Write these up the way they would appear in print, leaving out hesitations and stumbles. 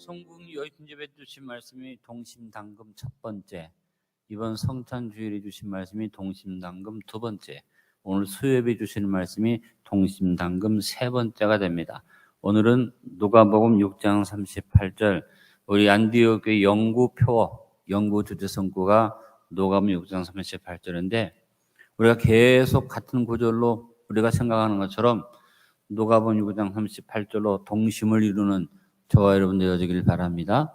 성궁 여인집에 주신 말씀이 동심당금 첫 번째, 이번 성탄주일에 주신 말씀이 동심당금 두 번째, 오늘 수요예배 주시는 말씀이 동심당금 세 번째가 됩니다. 오늘은 누가복음 6장 38절, 우리 안디옥교회 영구 주제성구가 누가복음 6장 38절인데, 우리가 계속 같은 구절로 우리가 생각하는 것처럼 누가복음 6장 38절로 동심을 이루는 저와 여러분 되어지길 바랍니다.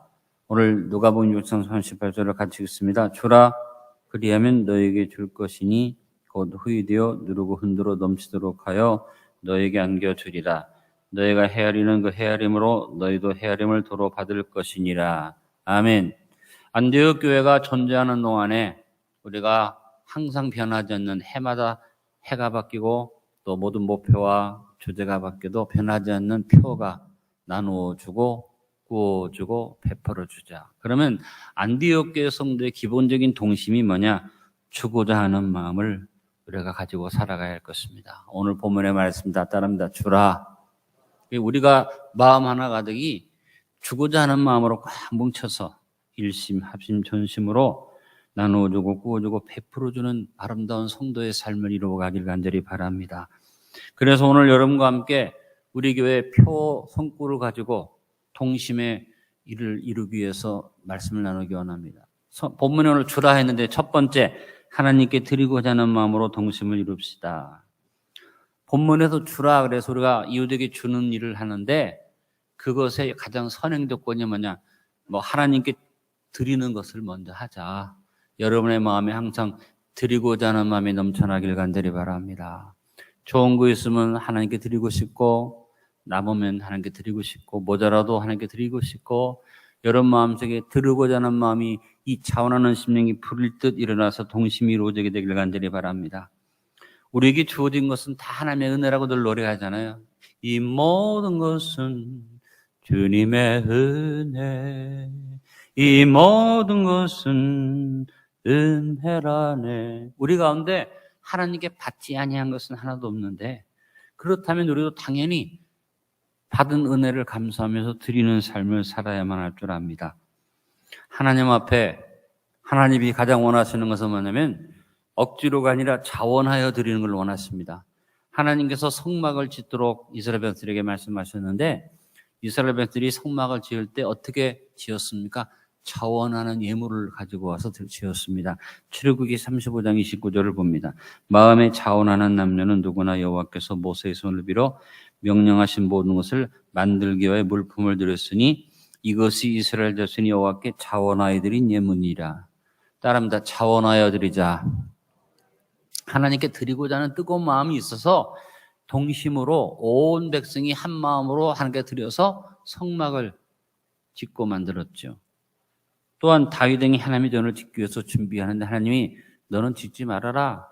오늘 누가복음 6장 38절을 같이 읽습니다. 주라 그리하면 너에게 줄 것이니 곧 후이되어 누르고 흔들어 넘치도록 하여 너에게 안겨주리라. 너희가 헤아리는 그 헤아림으로 너희도 헤아림을 도로 받을 것이니라. 아멘. 안디옥 교회가 존재하는 동안에 우리가 항상 변하지 않는 해마다 해가 바뀌고 또 모든 목표와 주제가 바뀌어도 변하지 않는 표가 나누어주고 구워주고 베풀어주자. 그러면 안디옥 교회 성도의 기본적인 동심이 뭐냐? 주고자 하는 마음을 우리가 가지고 살아가야 할 것입니다. 오늘 본문의 말씀 다 따릅니다. 주라. 우리가 마음 하나 가득이 주고자 하는 마음으로 꽉 뭉쳐서 일심, 합심, 전심으로 나누어주고 구워주고 베풀어주는 아름다운 성도의 삶을 이루어가길 간절히 바랍니다. 그래서 오늘 여러분과 함께 우리 교회 표 성구를 가지고 동심의 일을 이루기 위해서 말씀을 나누기 원합니다. 본문에 오늘 주라 했는데 첫 번째, 하나님께 드리고자 하는 마음으로 동심을 이룹시다. 본문에서 주라 그래서 우리가 이웃에게 주는 일을 하는데 그것의 가장 선행조건이 뭐냐? 하나님께 드리는 것을 먼저 하자. 여러분의 마음에 항상 드리고자 하는 마음이 넘쳐나길 간절히 바랍니다. 좋은 거 있으면 하나님께 드리고 싶고, 남으면 하나님께 드리고 싶고, 모자라도 하나님께 드리고 싶고, 여러분 마음속에 드리고자 하는 마음이 이 차원하는 심령이 부릴 듯 일어나서 동심이 이루어지게 되길 간절히 바랍니다. 우리에게 주어진 것은 다 하나님의 은혜라고 늘 노래하잖아요. 이 모든 것은 주님의 은혜, 이 모든 것은 은혜라네. 우리 가운데 하나님께 받지 아니한 것은 하나도 없는데, 그렇다면 우리도 당연히 받은 은혜를 감사하면서 드리는 삶을 살아야만 할 줄 압니다. 하나님 앞에 하나님이 가장 원하시는 것은 뭐냐면 억지로가 아니라 자원하여 드리는 걸 원하십니다. 하나님께서 성막을 짓도록 이스라엘 백성들에게 말씀하셨는데, 이스라엘 백성들이 성막을 지을 때 어떻게 지었습니까? 자원하는 예물을 가지고 와서 지었습니다. 출애굽기 35장 29절을 봅니다. 마음에 자원하는 남녀는 누구나 여호와께서 모세의 손을 빌어 명령하신 모든 것을 만들기 위해 물품을 드렸으니 이것이 이스라엘 자손이 여호와께 자원하여 드린 예물이라. 따릅니다. 자원하여 드리자. 하나님께 드리고자 하는 뜨거운 마음이 있어서 동심으로 온 백성이 한 마음으로 하나님께 드려서 성막을 짓고 만들었죠. 또한 다윗 등이 하나님의 전을 짓기 위해서 준비하는데 하나님이 너는 짓지 말아라.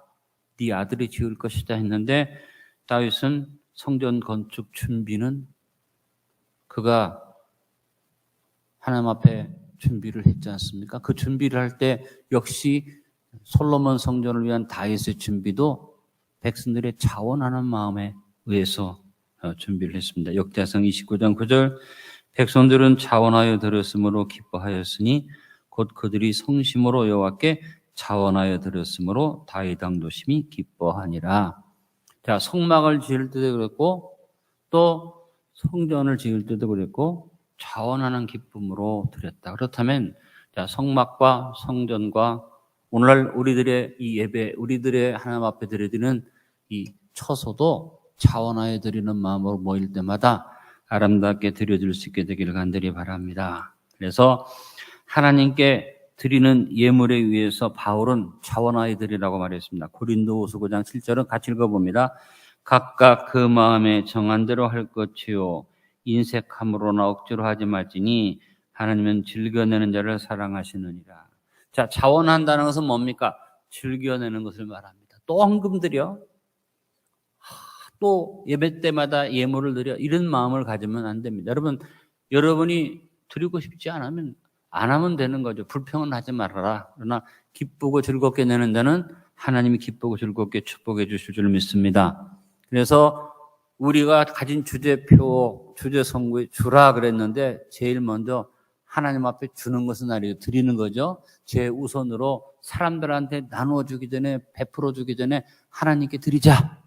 네 아들이 지을 것이다 했는데 다윗은 성전 건축 준비는 그가 하나님 앞에 준비를 했지 않습니까? 그 준비를 할 때 역시 솔로몬 성전을 위한 다윗의 준비도 백성들의 자원하는 마음에 의해서 준비를 했습니다. 역대하성 29장 9절 백성들은 자원하여 드렸으므로 기뻐하였으니 곧 그들이 성심으로 여호와께 자원하여 드렸으므로 다윗 왕도심이 기뻐하니라. 자, 성막을 지을 때도 그랬고 또 성전을 지을 때도 그랬고 자원하는 기쁨으로 드렸다. 그렇다면 자, 성막과 성전과 오늘날 우리들의 이 예배, 우리들의 하나님 앞에 드리는 이 처소도 자원하여 드리는 마음으로 모일 때마다 아름답게 드려질 수 있게 되기를 간절히 바랍니다. 그래서 하나님께 드리는 예물에 의해서 바울은 자원하여 드리라고 말했습니다. 고린도후서 9장 7절은 같이 읽어봅니다. 각각 그 마음에 정한 대로 할 것이요 인색함으로나 억지로 하지 말지니 하나님은 즐겨내는 자를 사랑하시느니라. 자, 자원한다는 것은 뭡니까? 즐겨내는 것을 말합니다. 또 헌금 드려? 또 예배 때마다 예물을 드려? 이런 마음을 가지면 안 됩니다. 여러분이 드리고 싶지 않으면 안 하면 되는 거죠. 불평은 하지 말아라. 그러나 기쁘고 즐겁게 내는 자는 하나님이 기쁘고 즐겁게 축복해 주실 줄 믿습니다. 그래서 우리가 가진 주제표, 주제성구에 주라 그랬는데 제일 먼저 하나님 앞에 주는 것은 아니에요. 드리는 거죠. 제우선으로 사람들한테 나누어주기 전에, 베풀어주기 전에 하나님께 드리자.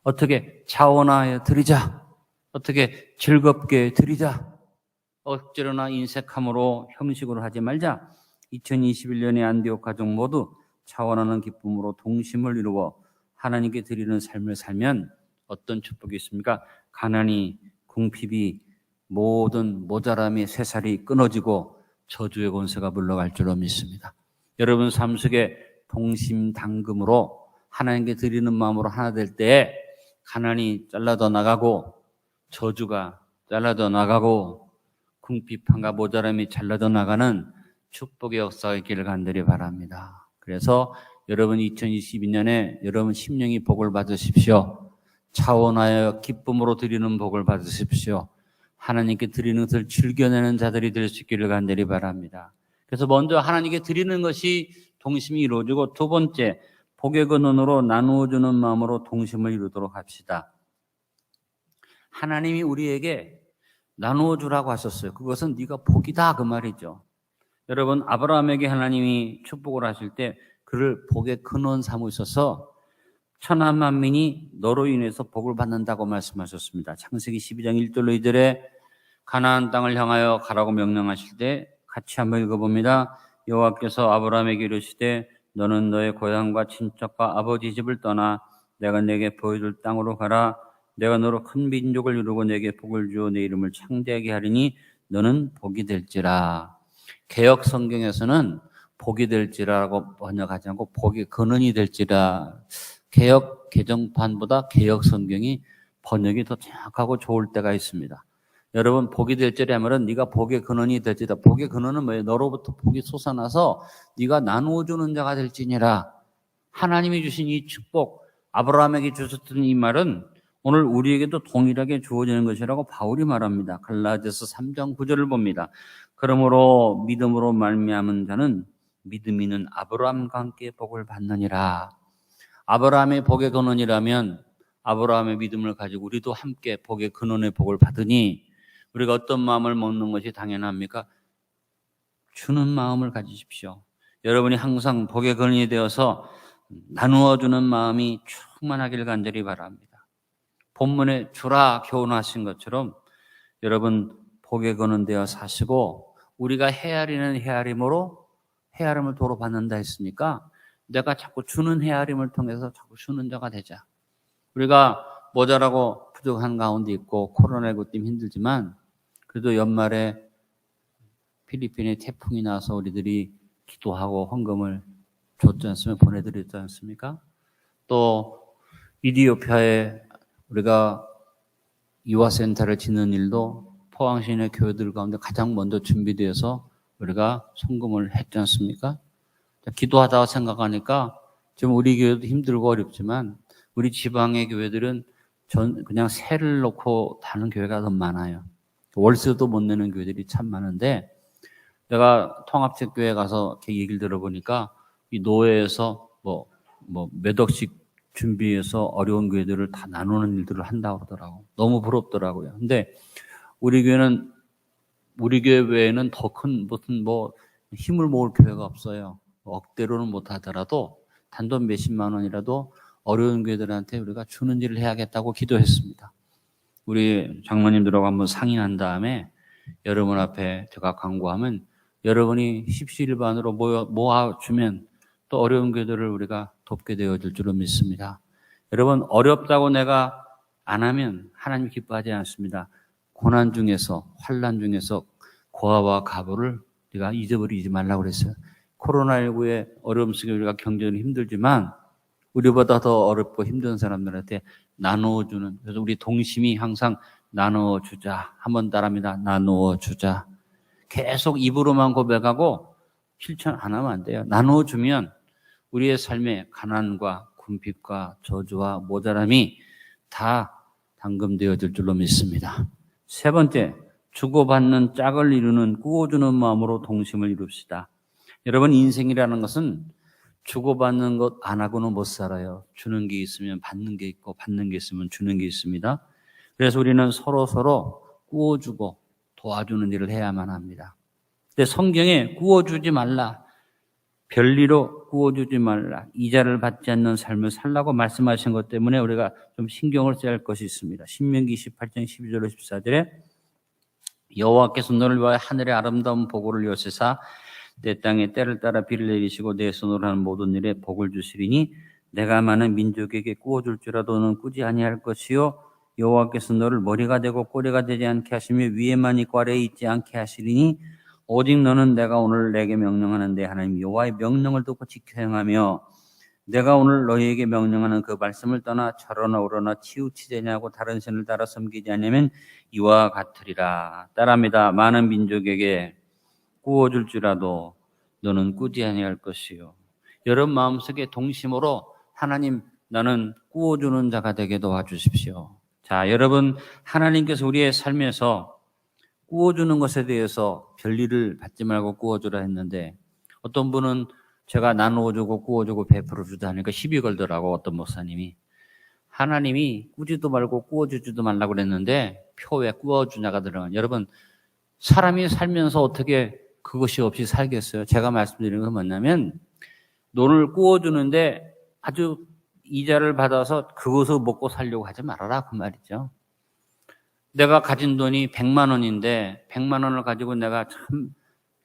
어떻게 자원하여 드리자. 어떻게 즐겁게 드리자. 억지로나 인색함으로 형식으로 하지 말자. 2021년의 안디옥 가족 모두 자원하는 기쁨으로 동심을 이루어 하나님께 드리는 삶을 살면 어떤 축복이 있습니까? 가난이, 궁핍이, 모든 모자람이 쇠살이 끊어지고 저주의 권세가 물러갈 줄로 믿습니다. 여러분 삶 속에 동심당금으로 하나님께 드리는 마음으로 하나 될 때에 가난이 잘라져 나가고 저주가 잘라져 나가고 궁핍함과 모자람이 잘라져 나가는 축복의 역사가 있기를 간절히 바랍니다. 그래서 여러분 2022년에 여러분 심령이 복을 받으십시오. 차원하여 기쁨으로 드리는 복을 받으십시오. 하나님께 드리는 것을 즐겨내는 자들이 될 수 있기를 간절히 바랍니다. 그래서 먼저 하나님께 드리는 것이 동심이 이루어지고 두 번째, 복의 근원으로 나누어주는 마음으로 동심을 이루도록 합시다. 하나님이 우리에게 나누어주라고 하셨어요. 그것은 네가 복이다 그 말이죠. 여러분 아브라함에게 하나님이 축복을 하실 때 그를 복의 근원 삼으셔서 천하 만민이 너로 인해서 복을 받는다고 말씀하셨습니다. 창세기 12장 1절로 2절에 가나안 땅을 향하여 가라고 명령하실 때 같이 한번 읽어봅니다. 여호와께서 아브라함에게 이르시되 너는 너의 고향과 친척과 아버지 집을 떠나 내가 내게 보여줄 땅으로 가라. 내가 너로 큰 민족을 이루고 내게 복을 주어 내 이름을 창대하게 하리니 너는 복이 될지라. 개역 성경에서는 복이 될지라고 번역하지 않고 복의 근원이 될지라. 개역 개정판보다 개역 성경이 번역이 더 정확하고 좋을 때가 있습니다. 여러분 복이 될지라 하면은 네가 복의 근원이 될지다. 복의 근원은 뭐예요? 너로부터 복이 솟아나서 네가 나누어주는 자가 될지니라. 하나님이 주신 이 축복, 아브라함에게 주셨던 이 말은 오늘 우리에게도 동일하게 주어지는 것이라고 바울이 말합니다. 갈라디아서 3장 9절을 봅니다. 그러므로 믿음으로 말미암은 자는 믿음이 있는 아브라함과 함께 복을 받느니라. 아브라함의 복의 근원이라면 아브라함의 믿음을 가지고 우리도 함께 복의 근원의 복을 받으니 우리가 어떤 마음을 먹는 것이 당연합니까? 주는 마음을 가지십시오. 여러분이 항상 복의 근원이 되어서 나누어주는 마음이 충만하기를 간절히 바랍니다. 본문에 주라 교훈하신 것처럼 여러분 복의 근원 되어 사시고 우리가 헤아리는 헤아림으로 헤아림을 도로 받는다 했으니까 내가 자꾸 주는 헤아림을 통해서 자꾸 주는 자가 되자. 우리가 모자라고 부족한 가운데 있고 코로나19 때문에 힘들지만 그래도 연말에 필리핀에 태풍이 나서 우리들이 기도하고 헌금을 줬지 않습니까? 보내드렸지 않습니까? 또 이디오피아에 우리가 이화센터를 짓는 일도 포항시내 교회들 가운데 가장 먼저 준비되어서 우리가 헌금을 했지 않습니까? 기도하다가 생각하니까 지금 우리 교회도 힘들고 어렵지만 우리 지방의 교회들은 그냥 세를 놓고 다는 교회가 더 많아요. 월세도 못 내는 교회들이 참 많은데 내가 통합책교회 가서 이렇게 얘기를 들어보니까 이 노회에서 몇 억씩 준비해서 어려운 교회들을 다 나누는 일들을 한다고 그러더라고. 너무 부럽더라고요. 근데 우리 교회는 우리 교회 외에는 더 큰 무슨 힘을 모을 교회가 없어요. 억대로는 못 하더라도 단돈 몇십만 원이라도 어려운 교회들한테 우리가 주는 일을 해야겠다고 기도했습니다. 우리 장로님들하고 한번 상의한 다음에 여러분 앞에 제가 광고하면 여러분이 십시일반으로 모아주면 또 어려운 교회들을 우리가 돕게 되어질 줄로 믿습니다. 여러분 어렵다고 내가 안 하면 하나님 기뻐하지 않습니다. 고난 중에서 환난 중에서 고아와 가부를 우리가 잊어버리지 말라고 그랬어요. 코로나19의 어려움 속에 우리가 경제는 힘들지만 우리보다 더 어렵고 힘든 사람들한테 나누어주는, 그래서 우리 동심이 항상 나누어주자. 한번 따라합니다. 나누어주자. 계속 입으로만 고백하고 실천 안 하면 안 돼요. 나누어주면 우리의 삶에 가난과 궁핍과 저주와 모자람이 다 당금되어질 줄로 믿습니다. 세 번째, 주고받는 짝을 이루는 꾸어주는 마음으로 동심을 이룹시다. 여러분 인생이라는 것은 주고받는 것 안 하고는 못 살아요. 주는 게 있으면 받는 게 있고 받는 게 있으면 주는 게 있습니다. 그래서 우리는 서로 꾸어주고 도와주는 일을 해야만 합니다. 근데 성경에 꾸어주지 말라, 별리로 꾸어주지 말라, 이자를 받지 않는 삶을 살라고 말씀하신 것 때문에 우리가 좀 신경을 써야 할 것이 있습니다. 신명기 28장 12절로 14절에 여호와께서 너를 위하여 하늘의 아름다운 보고를 여시사 내 땅에 때를 따라 비를 내리시고 내 손으로 하는 모든 일에 복을 주시리니 내가 많은 민족에게 꾸어줄 줄라도 너는 꾸지 아니할 것이요 여호와께서 너를 머리가 되고 꼬리가 되지 않게 하시며 위에만 있고 아래에 있지 않게 하시리니 오직 너는 내가 오늘 내게 명령하는 내 하나님 여호와의 명령을 듣고 지켜 행하며 내가 오늘 너희에게 명령하는 그 말씀을 떠나 좌로나 우로나 치우치지 하고 다른 신을 따라 섬기지 않으면 이와 같으리라. 따라합니다. 많은 민족에게 꾸어줄 줄라도 너는 꾸지 아니할 것이요. 여러분 마음속에 동심으로 하나님 나는 꾸어주는 자가 되게 도와주십시오. 자, 여러분 하나님께서 우리의 삶에서 꾸어주는 것에 대해서 별일을 받지 말고 꾸어주라 했는데 어떤 분은 제가 나누어주고 꾸어주고 베풀어주다 하니까 시비 걸더라고. 어떤 목사님이 하나님이 꾸지도 말고 꾸어주지도 말라고 그랬는데 표에 꾸어주냐가 들어간. 여러분 사람이 살면서 어떻게 그것이 없이 살겠어요? 제가 말씀드리는 건 뭐냐면 돈을 꾸어주는데 아주 이자를 받아서 그것을 먹고 살려고 하지 말아라 그 말이죠. 내가 가진 돈이 100만 원인데 100만 원을 가지고 내가 참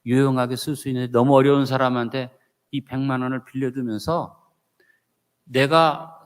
유용하게 쓸 수 있는데 너무 어려운 사람한테 이 100만 원을 빌려주면서 내가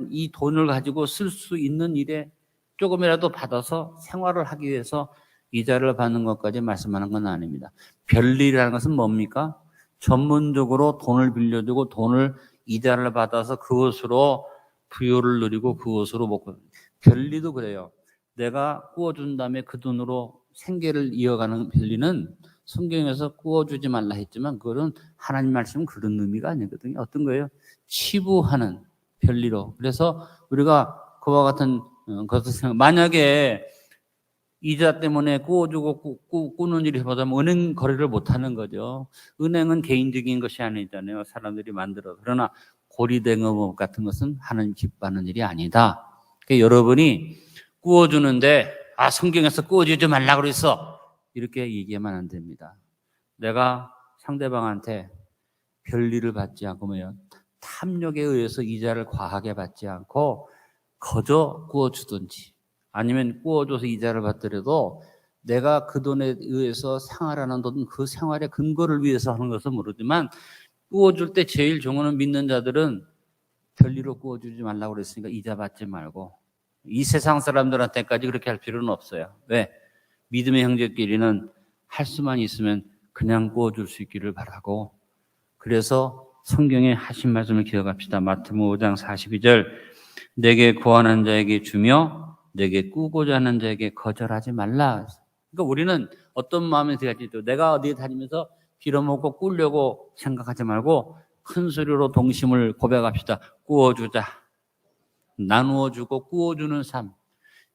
이 돈을 가지고 쓸 수 있는 일에 조금이라도 받아서 생활을 하기 위해서 이자를 받는 것까지 말씀하는 건 아닙니다. 별일이라는 것은 뭡니까? 전문적으로 돈을 빌려주고 돈을 이자를 받아서 그것으로 부요를 누리고 그것으로 먹고. 별리도 그래요. 내가 꾸어준 다음에 그 돈으로 생계를 이어가는 별리는 성경에서 꾸어주지 말라 했지만 그거는 하나님 말씀은 그런 의미가 아니거든요. 어떤 거예요? 치부하는 별리로. 그래서 우리가 그와 같은 것을 생각. 만약에 이자 때문에 꾸어주고 꾸는 일이 보다면 은행 거래를 못하는 거죠. 은행은 개인적인 것이 아니잖아요. 사람들이 만들어. 그러나 고리대금업 같은 것은 하나님 기뻐하는 일이 아니다. 그러니까 여러분이 꾸어주는데 성경에서 꾸어주지 말라고 그랬어. 이렇게 얘기하면 안 됩니다. 내가 상대방한테 별일을 받지 않고 탐욕에 의해서 이자를 과하게 받지 않고 거저 꾸어주든지 아니면 꾸어줘서 이자를 받더라도 내가 그 돈에 의해서 생활하는 돈, 그 생활의 근거를 위해서 하는 것은 모르지만 꾸어줄 때 제일 좋은 믿는 자들은 별리로 꾸어주지 말라고 그랬으니까 이자 받지 말고 이 세상 사람들한테까지 그렇게 할 필요는 없어요. 왜? 믿음의 형제끼리는 할 수만 있으면 그냥 꾸어줄 수 있기를 바라고 그래서 성경에 하신 말씀을 기억합시다. 마태복음 5장 42절 내게 구하는 자에게 주며 내게 꾸고자 하는 자에게 거절하지 말라. 그러니까 우리는 어떤 마음이 들어야지도 내가 어디에 다니면서 빌어먹고 꾸려고 생각하지 말고 큰 소리로 동심을 고백합시다. 꾸어주자. 나누어주고 꾸어주는 삶.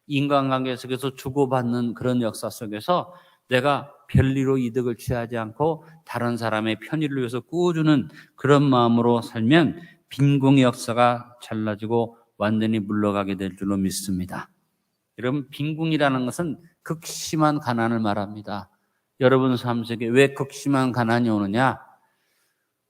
인간관계 속에서 주고받는 그런 역사 속에서 내가 별리로 이득을 취하지 않고 다른 사람의 편의를 위해서 꾸어주는 그런 마음으로 살면 빈궁의 역사가 잘라지고 완전히 물러가게 될 줄로 믿습니다. 여러분 빈궁이라는 것은 극심한 가난을 말합니다. 여러분 삶 속에 왜 극심한 가난이 오느냐?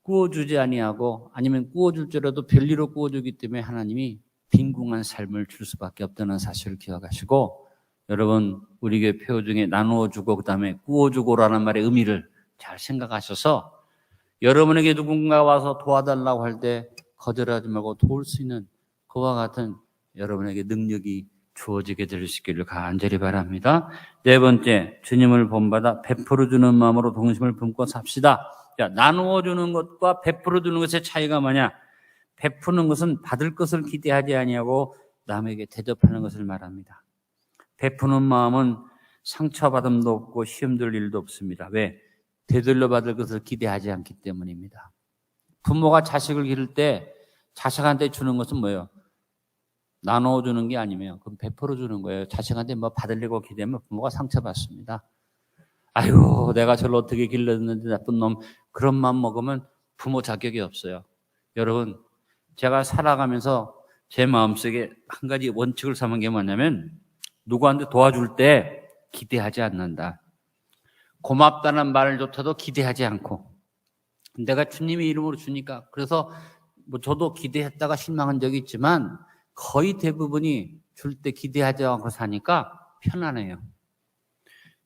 꾸어주지 아니하고 아니면 꾸어줄지라도 별리로 꾸어주기 때문에 하나님이 빈궁한 삶을 줄 수밖에 없다는 사실을 기억하시고 여러분 우리 교회 표어 중에 나누어주고 그다음에 꾸어주고라는 말의 의미를 잘 생각하셔서 여러분에게 누군가 와서 도와달라고 할 때 거절하지 말고 도울 수 있는 그와 같은 여러분에게 능력이 주어지게 되시기를 간절히 바랍니다. 네 번째, 주님을 본받아 베풀어주는 마음으로 동심을 품고 삽시다. 자, 나누어주는 것과 베풀어주는 것의 차이가 뭐냐? 베푸는 것은 받을 것을 기대하지 아니하고 남에게 대접하는 것을 말합니다. 베푸는 마음은 상처받음도 없고 시험될 일도 없습니다. 왜? 되돌려 받을 것을 기대하지 않기 때문입니다. 부모가 자식을 기를 때 자식한테 주는 것은 뭐예요? 나눠주는 게 아니면 그럼 베풀어 주는 거예요. 자식한테 뭐 받으려고 기대하면 부모가 상처받습니다. 아유, 내가 저를 어떻게 길렀는지 나쁜 놈. 그런 마음 먹으면 부모 자격이 없어요. 여러분, 제가 살아가면서 제 마음속에 한 가지 원칙을 삼은 게 뭐냐면 누구한테 도와줄 때 기대하지 않는다. 고맙다는 말조차도 기대하지 않고, 내가 주님의 이름으로 주니까, 그래서 뭐 저도 기대했다가 실망한 적이 있지만 거의 대부분이 줄 때 기대하지 않고 사니까 편안해요.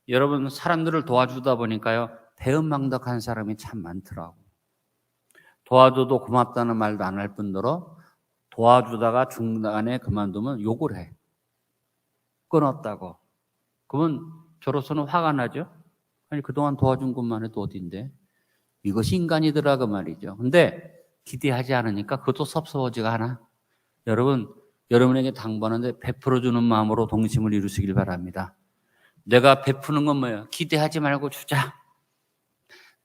여러분, 사람들을 도와주다 보니까요, 배은망덕한 사람이 참 많더라고. 도와줘도 고맙다는 말도 안 할 뿐더러 도와주다가 중간에 그만두면 욕을 해. 끊었다고. 그러면 저로서는 화가 나죠. 아니, 그동안 도와준 것만 해도 어딘데. 이것이 인간이더라 그 말이죠. 근데 기대하지 않으니까 그것도 섭섭하지가 않아. 여러분, 여러분에게 당부하는데 베풀어주는 마음으로 동심을 이루시길 바랍니다. 내가 베푸는 건 뭐예요? 기대하지 말고 주자.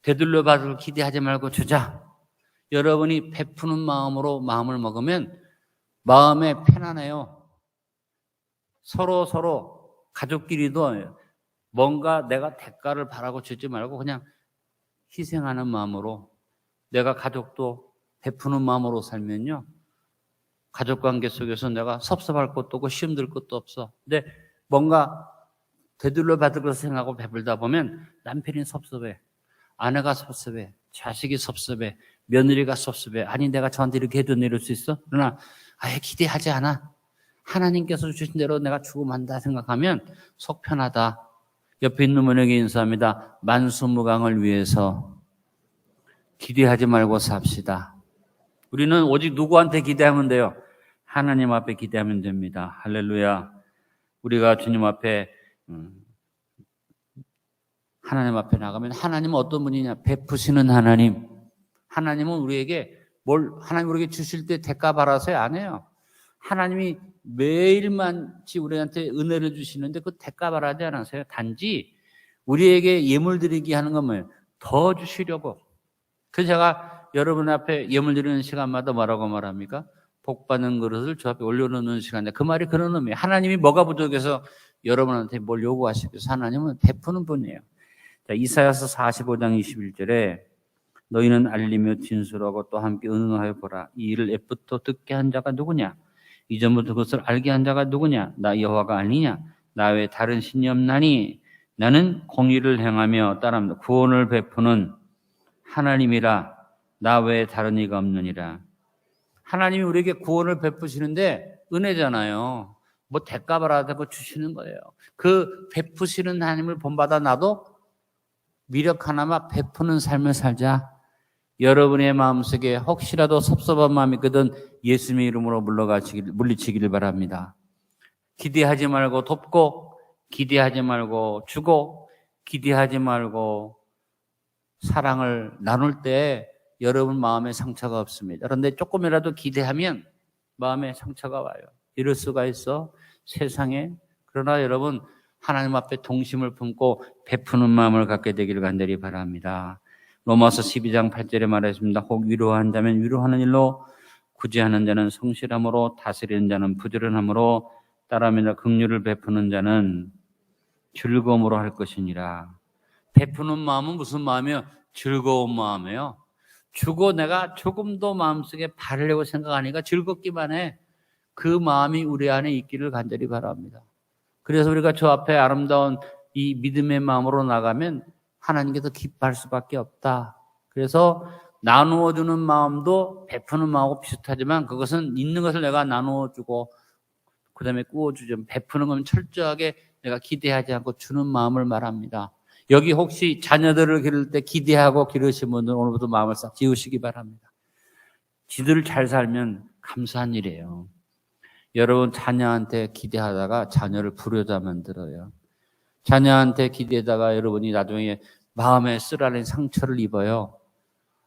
되돌려 받을 기대하지 말고 주자. 여러분이 베푸는 마음으로 마음을 먹으면 마음에 편안해요. 서로 가족끼리도 뭔가 내가 대가를 바라고 주지 말고 그냥 희생하는 마음으로, 내가 가족도 베푸는 마음으로 살면요, 가족관계 속에서 내가 섭섭할 것도 없고 시험들 것도 없어. 근데 뭔가 되돌려 받을 것을 생각하고 베풀다 보면 남편이 섭섭해, 아내가 섭섭해, 자식이 섭섭해, 며느리가 섭섭해. 아니, 내가 저한테 이렇게 해도 내릴 수 있어? 그러나 아예 기대하지 않아. 하나님께서 주신 대로 내가 죽음한다 생각하면 속 편하다. 옆에 있는 분에게 인사합니다. 만수무강을 위해서 기대하지 말고 삽시다. 우리는 오직 누구한테 기대하면 돼요? 하나님 앞에 기대하면 됩니다. 할렐루야. 우리가 주님 앞에 하나님 앞에 나가면 하나님은 어떤 분이냐? 베푸시는 하나님. 하나님은 우리에게 하나님 우리에게 주실 때 대가 받아서 안 해요. 하나님이 매일만치 우리한테 은혜를 주시는데 그 대가 받아지 않으세요. 단지 우리에게 예물 드리기 하는 건 뭐예요? 더 주시려고. 그래서 제가 여러분 앞에 예물 드리는 시간마다 뭐라고 말합니까? 복 받는 그릇을 주 앞에 올려놓는 시간인데 그 말이 그런 의미예요. 하나님이 뭐가 부족해서 여러분한테 뭘 요구하시고 하나님은 베푸는 분이에요. 자, 이사야서 45장 21절에 너희는 알리며 진술하고 또 함께 의논하여 보라. 이 일을 옛부터 듣게 한 자가 누구냐? 이전부터 그것을 알게 한 자가 누구냐? 나 여호와가 아니냐? 나 외에 다른 신이 없나니? 나는 공의를 행하며 따릅니다. 구원을 베푸는 하나님이라. 나 외에 다른 이가 없느니라. 하나님이 우리에게 구원을 베푸시는데 은혜잖아요. 뭐 대가 받아서 주시는 거예요. 그 베푸시는 하나님을 본받아 나도 미력 하나만 베푸는 삶을 살자. 여러분의 마음속에 혹시라도 섭섭한 마음이 있거든 예수님의 이름으로 물리치기를 바랍니다. 기대하지 말고 돕고, 기대하지 말고 주고, 기대하지 말고 사랑을 나눌 때 여러분 마음에 상처가 없습니다. 그런데 조금이라도 기대하면 마음에 상처가 와요. 이럴 수가 있어, 세상에. 그러나 여러분, 하나님 앞에 동심을 품고 베푸는 마음을 갖게 되기를 간절히 바랍니다. 로마서 12장 8절에 말했습니다. 혹 위로한 자면 위로하는 일로, 구제하는 자는 성실함으로, 다스리는 자는 부지런함으로, 따라하며 긍휼을 베푸는 자는 즐거움으로 할 것이니라. 베푸는 마음은 무슨 마음이에요? 즐거운 마음이에요. 주고 내가 조금도 마음속에 바르려고 생각하니까 즐겁기만 해. 그 마음이 우리 안에 있기를 간절히 바랍니다. 그래서 우리가 저 앞에 아름다운 이 믿음의 마음으로 나가면 하나님께서 기뻐할 수밖에 없다. 그래서 나누어주는 마음도 베푸는 마음하고 비슷하지만 그것은 있는 것을 내가 나누어주고 그 다음에 꾸어주죠. 베푸는 건 철저하게 내가 기대하지 않고 주는 마음을 말합니다. 여기 혹시 자녀들을 기를 때 기대하고 기르신 분들 오늘부터 마음을 싹 지우시기 바랍니다. 지들 잘 살면 감사한 일이에요. 여러분, 자녀한테 기대하다가 자녀를 불효자 만들어요. 자녀한테 기대다가 여러분이 나중에 마음에 쓰라린 상처를 입어요.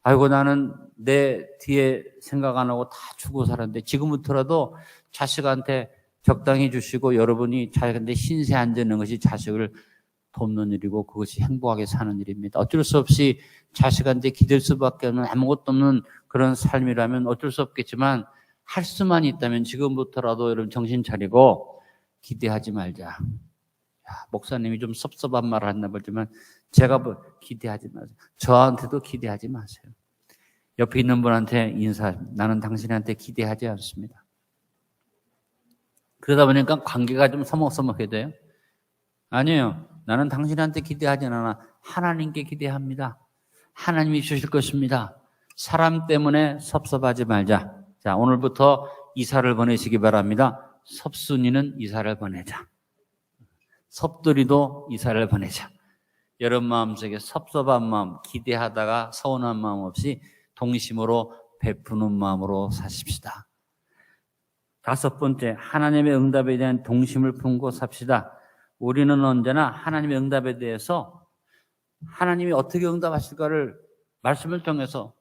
아이고, 나는 내 뒤에 생각 안 하고 다 주고 살았는데 지금부터라도 자식한테 적당히 주시고 여러분이 자식한테 신세 안 지는 것이 자식을 돕는 일이고 그것이 행복하게 사는 일입니다. 어쩔 수 없이 자식한테 기댈 수밖에 없는 아무것도 없는 그런 삶이라면 어쩔 수 없겠지만 할 수만 있다면 지금부터라도 여러분 정신 차리고 기대하지 말자. 목사님이 좀 섭섭한 말을 했나 보지만 제가 기대하지 마세요. 저한테도 기대하지 마세요. 옆에 있는 분한테 나는 당신한테 기대하지 않습니다. 그러다 보니까 관계가 좀 서먹서먹해져요. 아니에요. 나는 당신한테 기대하지 않아. 하나님께 기대합니다. 하나님이 주실 것입니다. 사람 때문에 섭섭하지 말자. 자, 오늘부터 이사를 보내시기 바랍니다. 섭순이는 이사를 보내자. 섭돌이도 이사를 보내자. 여러분 마음속에 섭섭한 마음, 기대하다가 서운한 마음 없이 동심으로 베푸는 마음으로 사십시다. 다섯 번째, 하나님의 응답에 대한 동심을 품고 삽시다. 우리는 언제나 하나님의 응답에 대해서 하나님이 어떻게 응답하실까를 말씀을 통해서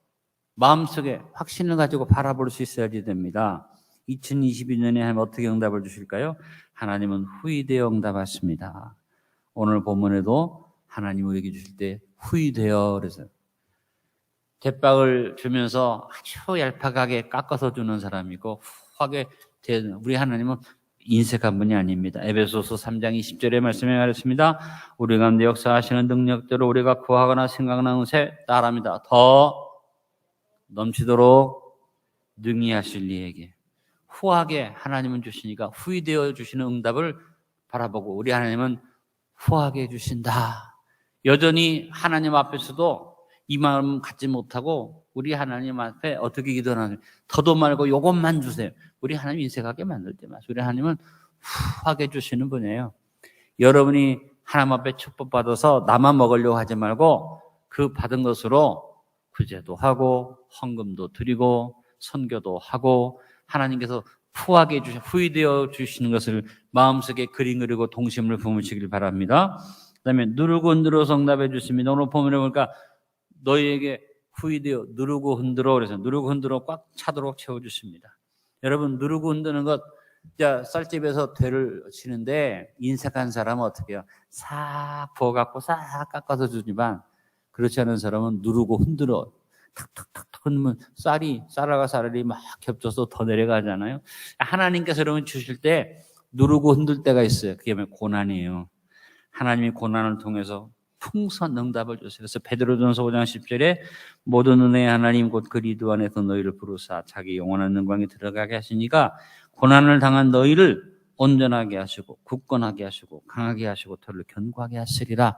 마음속에 확신을 가지고 바라볼 수 있어야지 됩니다. 2022년에 하나님 어떻게 응답을 주실까요? 하나님은 후이되어 응답하십니다. 오늘 본문에도 하나님 우리에게 주실 때 후이되어 그래서 대박을 주면서 아주 얄팍하게 깎아서 주는 사람이고 후하게 우리 하나님은 인색한 분이 아닙니다. 에베소서 3장 20절의 말씀에 말했습니다. 우리 가운데 역사하시는 능력대로 우리가 구하거나 생각나는 새 따라합니다. 더 넘치도록 능히 하실 이에게. 후하게 하나님은 주시니까 후이되어 주시는 응답을 바라보고 우리 하나님은 후하게 해주신다. 여전히 하나님 앞에서도 이 마음 갖지 못하고 우리 하나님 앞에 어떻게 기도하나요? 더도 말고 이것만 주세요. 우리 하나님 인색하게 만들지 마세요. 우리 하나님은 후하게 주시는 분이에요. 여러분이 하나님 앞에 축복받아서 나만 먹으려고 하지 말고 그 받은 것으로 구제도 하고 헌금도 드리고 선교도 하고 하나님께서 후하게 후이되어 주시는 것을 마음속에 그리고 동심을 품으시길 바랍니다. 그 다음에 누르고 흔들어서 응답해 주십니다. 오늘 본문에 보니까 너희에게 후이되어 누르고 흔들어 그래서 누르고 흔들어 꽉 차도록 채워주십니다. 여러분 누르고 흔드는 것 쌀집에서 되를 치는데 인색한 사람은 어떻게 해요? 싹 부어갖고 싹 깎아서 주지만 그렇지 않은 사람은 누르고 흔들어 탁탁탁탁 흔들면 쌀과 쌀이 막 겹쳐서 더 내려가잖아요. 하나님께서 여러분 주실 때 누르고 흔들 때가 있어요. 그게 고난이에요. 하나님이 고난을 통해서 풍성한 응답을 주세요. 그래서 베드로전서 5장 10절에 모든 은혜의 하나님 곧 그리스도 안에서 너희를 부르사 자기 영원한 영광에 들어가게 하시니까 고난을 당한 너희를 온전하게 하시고 굳건하게 하시고 강하게 하시고 더를 견고하게 하시리라.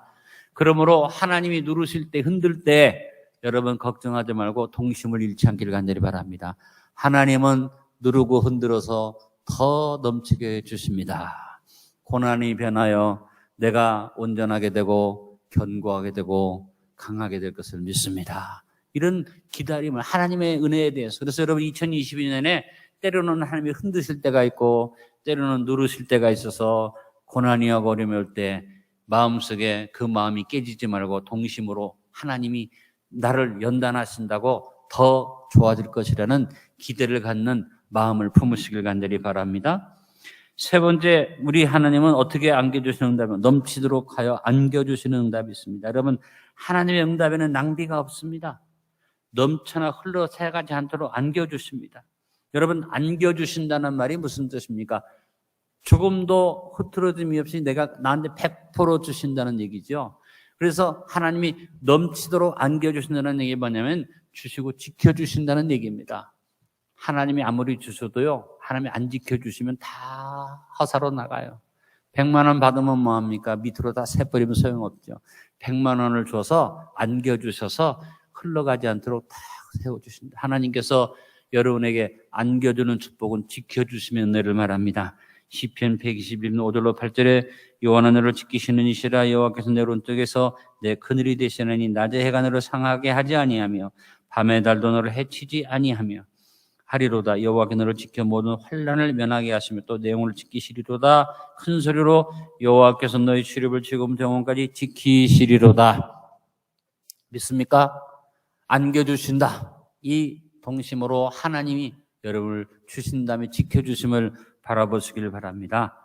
그러므로 하나님이 누르실 때 흔들 때 여러분 걱정하지 말고 동심을 잃지 않기를 간절히 바랍니다. 하나님은 누르고 흔들어서 더 넘치게 해주십니다. 고난이 변하여 내가 온전하게 되고 견고하게 되고 강하게 될 것을 믿습니다. 이런 기다림을 하나님의 은혜에 대해서 그래서 여러분 2022년에 때로는 하나님이 흔드실 때가 있고 때로는 누르실 때가 있어서 고난이 하고 어려움이 올 때 마음속에 그 마음이 깨지지 말고 동심으로 하나님이 나를 연단하신다고 더 좋아질 것이라는 기대를 갖는 마음을 품으시길 간절히 바랍니다. 세 번째, 우리 하나님은 어떻게 안겨주시는 응답은 넘치도록 하여 안겨주시는 응답이 있습니다. 여러분, 하나님의 응답에는 낭비가 없습니다. 넘쳐나 흘러 새가지 않도록 안겨주십니다. 여러분, 안겨주신다는 말이 무슨 뜻입니까? 조금도 흐트러짐이 없이 내가 나한테 100% 주신다는 얘기죠. 그래서 하나님이 넘치도록 안겨주신다는 얘기가 뭐냐면 주시고 지켜주신다는 얘기입니다. 하나님이 아무리 주셔도요, 하나님이 안 지켜주시면 다 허사로 나가요. 100만 원 받으면 뭐합니까? 밑으로 다 새버리면 소용없죠. 100만 원을 줘서 안겨주셔서 흘러가지 않도록 다 세워주신다. 하나님께서 여러분에게 안겨주는 축복은 지켜주시면 은혜를 말합니다. 시편 121편 5절로 8절에 여호와는 너를 지키시는 이시라. 여호와께서 내 오른쪽에서 내 그늘이 되시나니 낮에 해가 너를 상하게 하지 아니하며 밤에 달도 너를 해치지 아니하며 하리로다. 여호와께 너를 지켜 모든 환난을 면하게 하시며 또 내 영혼을 지키시리로다. 큰 소리로 여호와께서 너희 출입을 지금 영혼까지 지키시리로다. 믿습니까? 안겨주신다. 이 동심으로 하나님이 여러분을 주신다며 지켜주심을 바라보시길 바랍니다.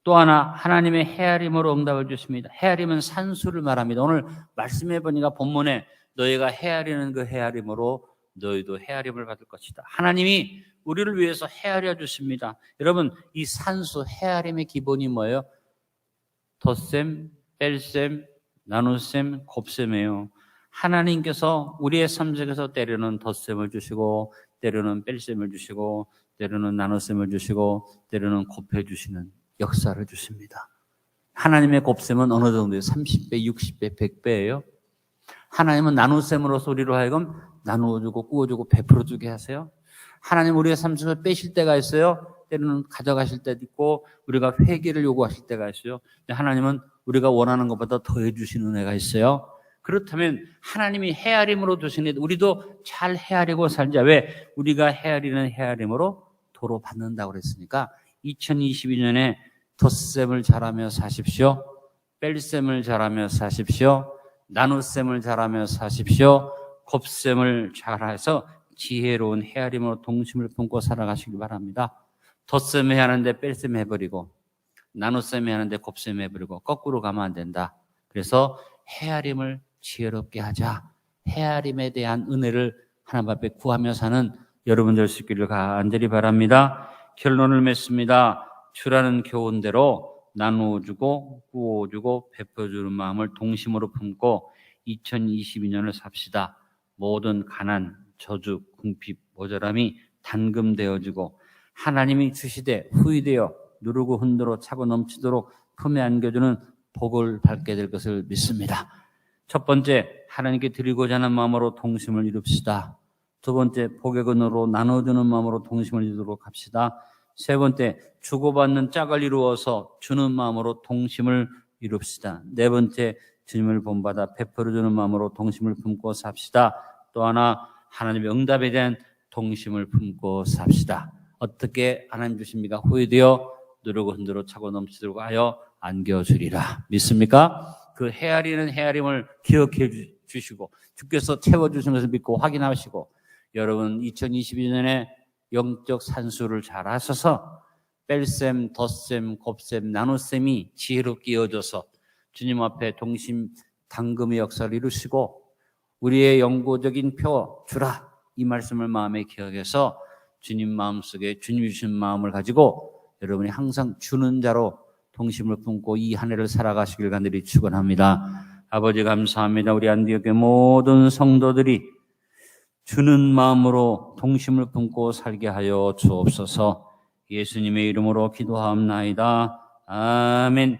또 하나 하나님의 헤아림으로 응답을 주십니다. 헤아림은 산수를 말합니다. 오늘 말씀해 보니까 본문에 너희가 헤아리는 그 헤아림으로 너희도 헤아림을 받을 것이다. 하나님이 우리를 위해서 헤아려 주십니다. 여러분, 이 산수 헤아림의 기본이 뭐예요? 덧셈, 뺄셈, 나눗셈, 곱셈이에요. 하나님께서 우리의 삶 속에서 때로는 덧셈을 주시고 때로는 뺄셈을 주시고 때로는 나눗셈을 주시고 때로는 곱해주시는 역사를 주십니다. 하나님의 곱셈은 어느 정도예요? 30배, 60배, 100배예요. 하나님은 나눗셈으로서 우리로 하여금 나누어주고 꾸어주고 베풀어주게 하세요. 하나님 우리의 삶 속에서 빼실 때가 있어요. 때로는 가져가실 때도 있고 우리가 회개를 요구하실 때가 있어요. 하나님은 우리가 원하는 것보다 더해 주시는 은혜가 있어요. 그렇다면 하나님이 헤아림으로 주시니 우리도 잘 헤아리고 살자. 왜? 우리가 헤아리는 헤아림으로 도로 받는다고 그랬으니까 2022년에 덧셈을 잘하며 사십시오. 뺄셈을 잘하며 사십시오. 나눗셈을 잘하며 사십시오. 곱셈을 잘해서 지혜로운 헤아림으로 동심을 품고 살아가시기 바랍니다. 덧셈 해야 하는데 뺄셈 해버리고 나눗셈 해야 하는데 곱셈 해버리고 거꾸로 가면 안 된다. 그래서 헤아림을 지혜롭게 하자. 헤아림에 대한 은혜를 하나님 앞에 구하며 사는 여러분들 수 있기를 간절히 바랍니다. 결론을 맺습니다. 주라는 교훈대로 나누어주고 구워주고 베풀어주는 마음을 동심으로 품고 2022년을 삽시다. 모든 가난, 저주, 궁핍, 모자람이 단금되어지고 하나님이 주시되 후이되어 누르고 흔들어 차고 넘치도록 품에 안겨주는 복을 받게 될 것을 믿습니다. 첫 번째, 하나님께 드리고자 하는 마음으로 동심을 이룹시다. 두 번째, 복의 근으로 나눠주는 마음으로 동심을 이루도록 합시다. 세 번째, 주고받는 짝을 이루어서 주는 마음으로 동심을 이룹시다. 네 번째, 주님을 본받아 베풀어주는 마음으로 동심을 품고 삽시다. 또 하나, 하나님의 응답에 대한 동심을 품고 삽시다. 어떻게 하나님 주십니까? 후회되어 누르고 흔들어 차고 넘치도록 하여 안겨주리라. 믿습니까? 그 헤아리는 헤아림을 기억해 주시고 주께서 채워주신 것을 믿고 확인하시고 여러분 2022년에 영적 산수를 잘 하셔서 뺄셈, 덧셈, 곱셈, 나눗셈이 지혜롭게 이어져서 주님 앞에 동심 당금의 역사를 이루시고 우리의 영구적인 표 주라 이 말씀을 마음에 기억해서 주님 마음속에 주님이 주신 마음을 가지고 여러분이 항상 주는 자로 동심을 품고 이 한 해를 살아가시길 간절히 축원합니다. 아버지 감사합니다. 우리 안디옥의 모든 성도들이 주는 마음으로 동심을 품고 살게 하여 주옵소서. 예수님의 이름으로 기도하옵나이다. 아멘.